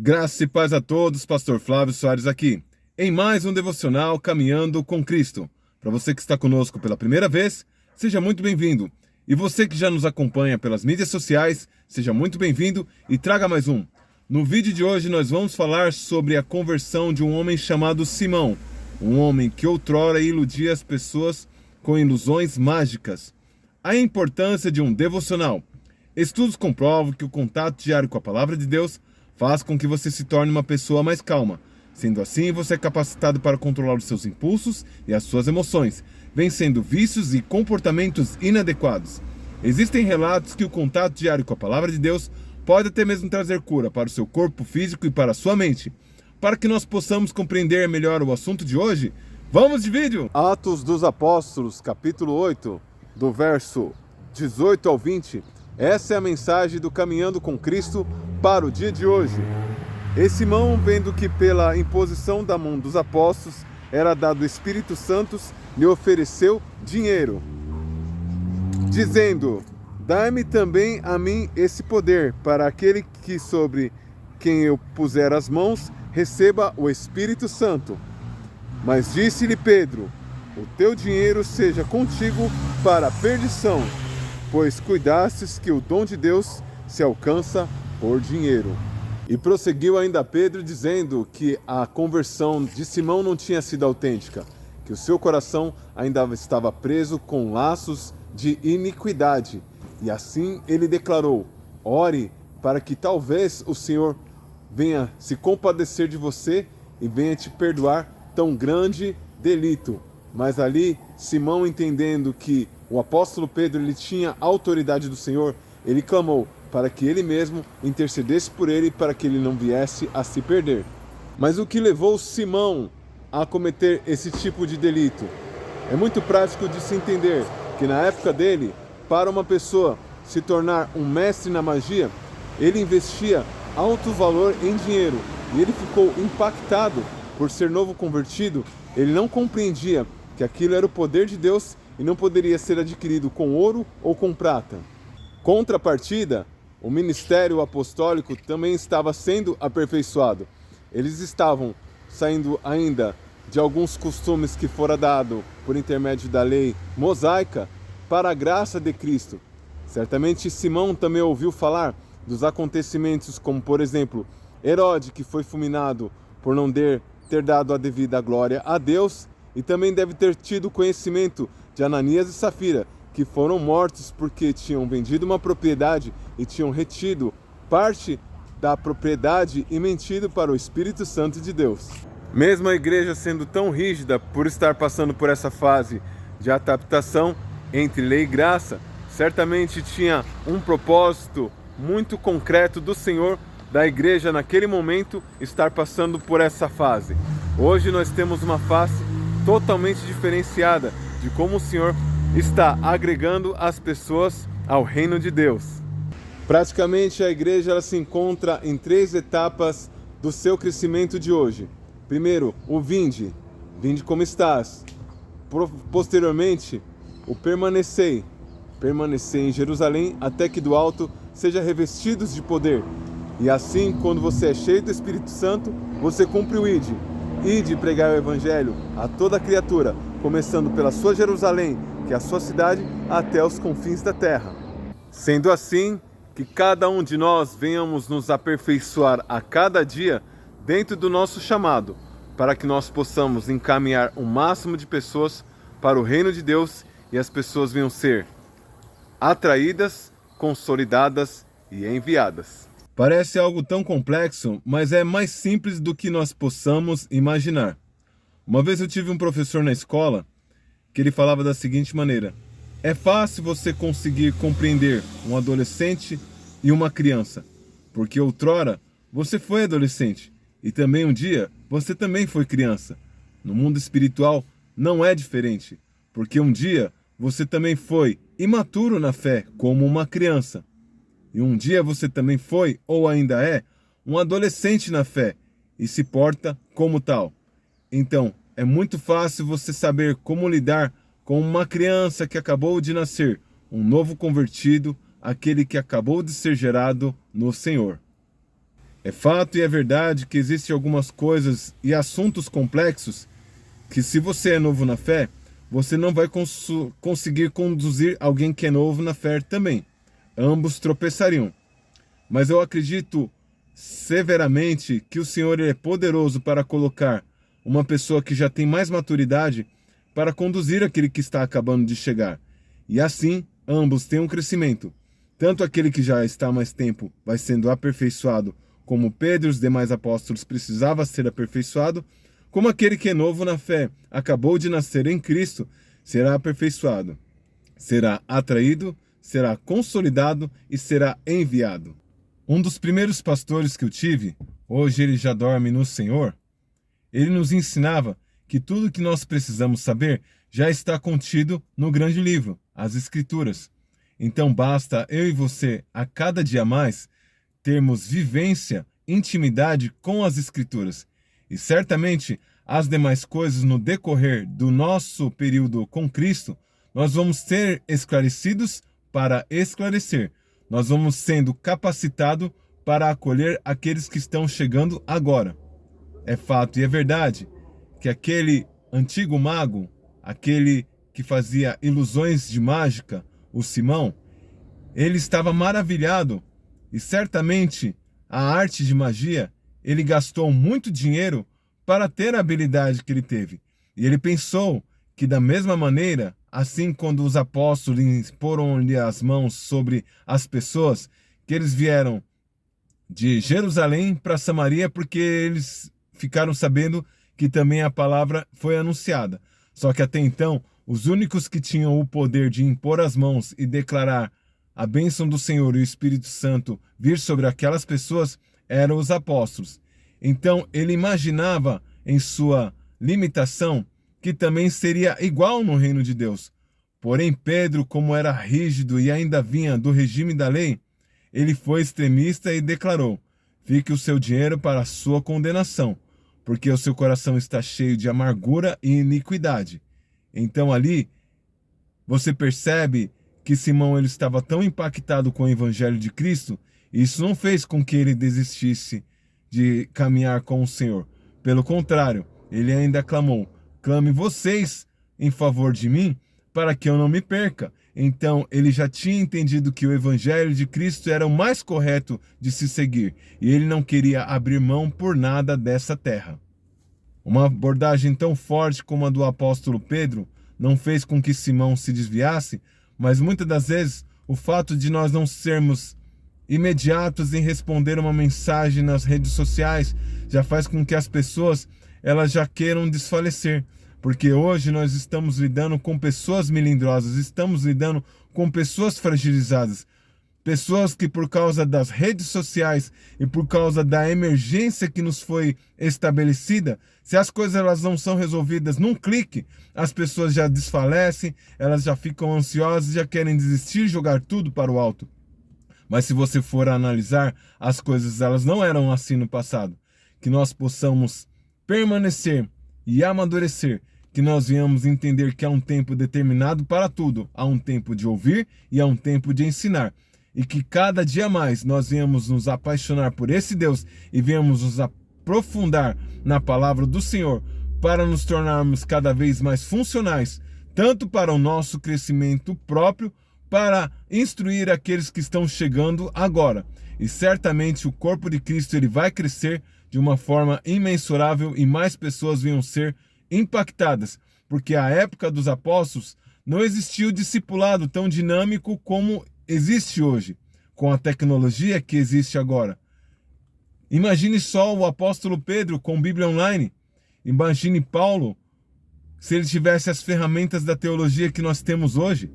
Graça e paz a todos, Pastor Flávio Soares aqui, em mais um devocional Caminhando com Cristo. Para você que está conosco pela primeira vez, seja muito bem-vindo. E você que já nos acompanha pelas mídias sociais, seja muito bem-vindo e traga mais um. No vídeo de hoje nós vamos falar sobre a conversão de um homem chamado Simão, um homem que outrora iludia as pessoas com ilusões mágicas. A importância de um devocional. Estudos comprovam que o contato diário com a Palavra de Deus faz com que você se torne uma pessoa mais calma. Sendo assim, você é capacitado para controlar os seus impulsos e as suas emoções, vencendo vícios e comportamentos inadequados. Existem relatos que o contato diário com a Palavra de Deus pode até mesmo trazer cura para o seu corpo físico e para a sua mente. Para que nós possamos compreender melhor o assunto de hoje, vamos de vídeo! Atos dos Apóstolos, capítulo 8, do verso 18 ao 20. Essa é a mensagem do Caminhando com Cristo para o dia de hoje. E Simão, vendo que pela imposição da mão dos apóstolos era dado o Espírito Santo, lhe ofereceu dinheiro, dizendo: dai-me também a mim esse poder, para aquele que sobre quem eu puser as mãos receba o Espírito Santo. Mas disse-lhe Pedro: o teu dinheiro seja contigo para a perdição, pois cuidastes que o dom de Deus se alcança por dinheiro. E prosseguiu ainda Pedro, dizendo que a conversão de Simão não tinha sido autêntica, que o seu coração ainda estava preso com laços de iniquidade. E assim ele declarou: ore para que talvez o Senhor venha se compadecer de você e venha te perdoar tão grande delito. Mas ali, Simão, entendendo que o apóstolo Pedro ele tinha autoridade do Senhor, ele clamou para que ele mesmo intercedesse por ele, para que ele não viesse a se perder. Mas o que levou Simão a cometer esse tipo de delito? É muito prático de se entender que na época dele, para uma pessoa se tornar um mestre na magia, ele investia alto valor em dinheiro, e ele ficou impactado por ser novo convertido. Ele não compreendia que aquilo era o poder de Deus e não poderia ser adquirido com ouro ou com prata. Contrapartida, o ministério apostólico também estava sendo aperfeiçoado. Eles estavam saindo ainda de alguns costumes que fora dado por intermédio da lei mosaica para a graça de Cristo. Certamente Simão também ouviu falar dos acontecimentos como, por exemplo, Herodes, que foi fulminado por não ter dado a devida glória a Deus, e também deve ter tido conhecimento de Ananias e Safira, que foram mortos porque tinham vendido uma propriedade e tinham retido parte da propriedade e mentido para o Espírito Santo de Deus. Mesmo a igreja sendo tão rígida por estar passando por essa fase de adaptação entre lei e graça, certamente tinha um propósito muito concreto do Senhor da igreja naquele momento estar passando por essa fase. Hoje nós temos uma face totalmente diferenciada de como o Senhor está agregando as pessoas ao reino de Deus. Praticamente a igreja ela se encontra em 3 etapas do seu crescimento de hoje. Primeiro, o vinde como estás. Posteriormente, o permanecei em Jerusalém até que do alto seja revestidos de poder. E assim, quando você é cheio do Espírito Santo, você cumpre o ide pregar o evangelho a toda criatura, começando pela sua Jerusalém, que é a sua cidade, até os confins da terra. Sendo assim, que cada um de nós venhamos nos aperfeiçoar a cada dia dentro do nosso chamado, para que nós possamos encaminhar o máximo de pessoas para o reino de Deus e as pessoas venham ser atraídas, consolidadas e enviadas. Parece algo tão complexo, mas é mais simples do que nós possamos imaginar. Uma vez eu tive um professor na escola que ele falava da seguinte maneira: é fácil você conseguir compreender um adolescente e uma criança, porque outrora você foi adolescente e também um dia você também foi criança. No mundo espiritual não é diferente, porque um dia você também foi imaturo na fé como uma criança. E um dia você também foi, ou ainda é, um adolescente na fé e se porta como tal. Então, é muito fácil você saber como lidar com uma criança que acabou de nascer, um novo convertido, aquele que acabou de ser gerado no Senhor. É fato e é verdade que existem algumas coisas e assuntos complexos que, se você é novo na fé, você não vai conseguir conduzir alguém que é novo na fé também. Ambos tropeçariam. Mas eu acredito severamente que o Senhor é poderoso para colocar uma pessoa que já tem mais maturidade para conduzir aquele que está acabando de chegar. E assim, ambos têm um crescimento. Tanto aquele que já está há mais tempo vai sendo aperfeiçoado, como Pedro e os demais apóstolos precisava ser aperfeiçoado, como aquele que é novo na fé, acabou de nascer em Cristo, será aperfeiçoado, será atraído, será consolidado e será enviado. Um dos primeiros pastores que eu tive, hoje ele já dorme no Senhor, ele nos ensinava que tudo que nós precisamos saber já está contido no grande livro, as Escrituras. Então basta eu e você, a cada dia mais, termos vivência, intimidade com as Escrituras. E certamente as demais coisas no decorrer do nosso período com Cristo, nós vamos ser esclarecidos para esclarecer. Nós vamos sendo capacitados para acolher aqueles que estão chegando agora. É fato e é verdade que aquele antigo mago, aquele que fazia ilusões de mágica, o Simão, ele estava maravilhado e certamente a arte de magia, ele gastou muito dinheiro para ter a habilidade que ele teve. E ele pensou que da mesma maneira, assim quando os apóstolos poram-lhe as mãos sobre as pessoas, que eles vieram de Jerusalém para Samaria porque eles ficaram sabendo que também a palavra foi anunciada. Só que até então, os únicos que tinham o poder de impor as mãos e declarar a bênção do Senhor e o Espírito Santo vir sobre aquelas pessoas eram os apóstolos. Então ele imaginava em sua limitação que também seria igual no reino de Deus. Porém Pedro, como era rígido e ainda vinha do regime da lei, ele foi extremista e declarou: fique o seu dinheiro para a sua condenação, porque o seu coração está cheio de amargura e iniquidade. Então ali você percebe que Simão ele estava tão impactado com o evangelho de Cristo, e isso não fez com que ele desistisse de caminhar com o Senhor. Pelo contrário, ele ainda clamou: clame vocês em favor de mim, para que eu não me perca. Então ele já tinha entendido que o evangelho de Cristo era o mais correto de se seguir, e ele não queria abrir mão por nada dessa terra. Uma abordagem tão forte como a do apóstolo Pedro não fez com que Simão se desviasse, mas muitas das vezes o fato de nós não sermos imediatos em responder uma mensagem nas redes sociais já faz com que as pessoas elas já queiram desfalecer. Porque hoje nós estamos lidando com pessoas melindrosas, estamos lidando com pessoas fragilizadas, pessoas que por causa das redes sociais e por causa da emergência que nos foi estabelecida, se as coisas elas não são resolvidas num clique, as pessoas já desfalecem, elas já ficam ansiosas, já querem desistir, jogar tudo para o alto. Mas se você for analisar, as coisas elas não eram assim no passado. Que nós possamos permanecer e amadurecer, que nós venhamos entender que há um tempo determinado para tudo. Há um tempo de ouvir e há um tempo de ensinar. E que cada dia mais nós venhamos nos apaixonar por esse Deus e venhamos nos aprofundar na palavra do Senhor para nos tornarmos cada vez mais funcionais, tanto para o nosso crescimento próprio, para instruir aqueles que estão chegando agora. E certamente o corpo de Cristo ele vai crescer de uma forma imensurável e mais pessoas venham ser impactadas, porque a época dos apóstolos não existia o discipulado tão dinâmico como existe hoje, com a tecnologia que existe agora. Imagine só o apóstolo Pedro com Bíblia Online, imagine Paulo se ele tivesse as ferramentas da teologia que nós temos hoje,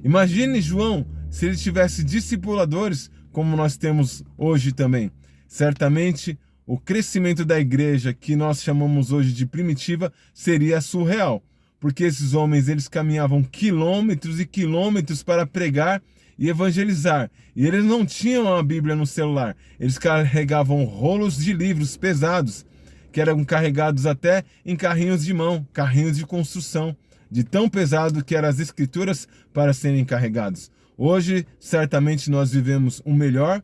imagine João se ele tivesse discipuladores como nós temos hoje também. Certamente o crescimento da igreja, que nós chamamos hoje de primitiva, seria surreal, porque esses homens eles caminhavam quilômetros e quilômetros para pregar e evangelizar, e eles não tinham a Bíblia no celular, eles carregavam rolos de livros pesados, que eram carregados até em carrinhos de mão, carrinhos de construção, de tão pesado que eram as escrituras para serem carregados. Hoje, certamente nós vivemos um melhor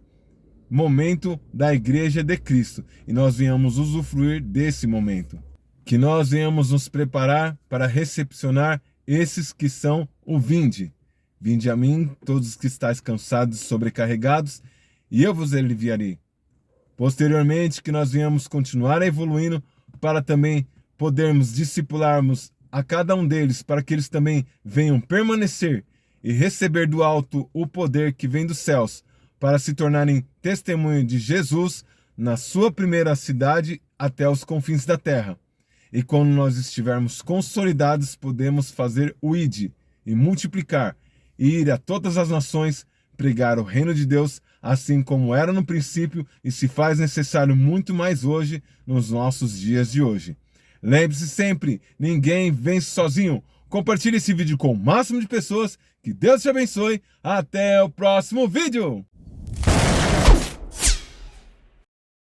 momento da Igreja de Cristo e nós venhamos usufruir desse momento. Que nós venhamos nos preparar para recepcionar esses que são o vinde. Vinde a mim, todos os que estáis cansados e sobrecarregados, e eu vos aliviarei. Posteriormente, que nós venhamos continuar evoluindo para também podermos discipularmos a cada um deles, para que eles também venham permanecer e receber do alto o poder que vem dos céus, para se tornarem testemunho de Jesus na sua primeira cidade até os confins da terra. E quando nós estivermos consolidados, podemos fazer o ID e multiplicar, e ir a todas as nações, pregar o reino de Deus, assim como era no princípio e se faz necessário muito mais hoje, nos nossos dias de hoje. Lembre-se sempre, ninguém vence sozinho. Compartilhe esse vídeo com o máximo de pessoas. Que Deus te abençoe. Até o próximo vídeo.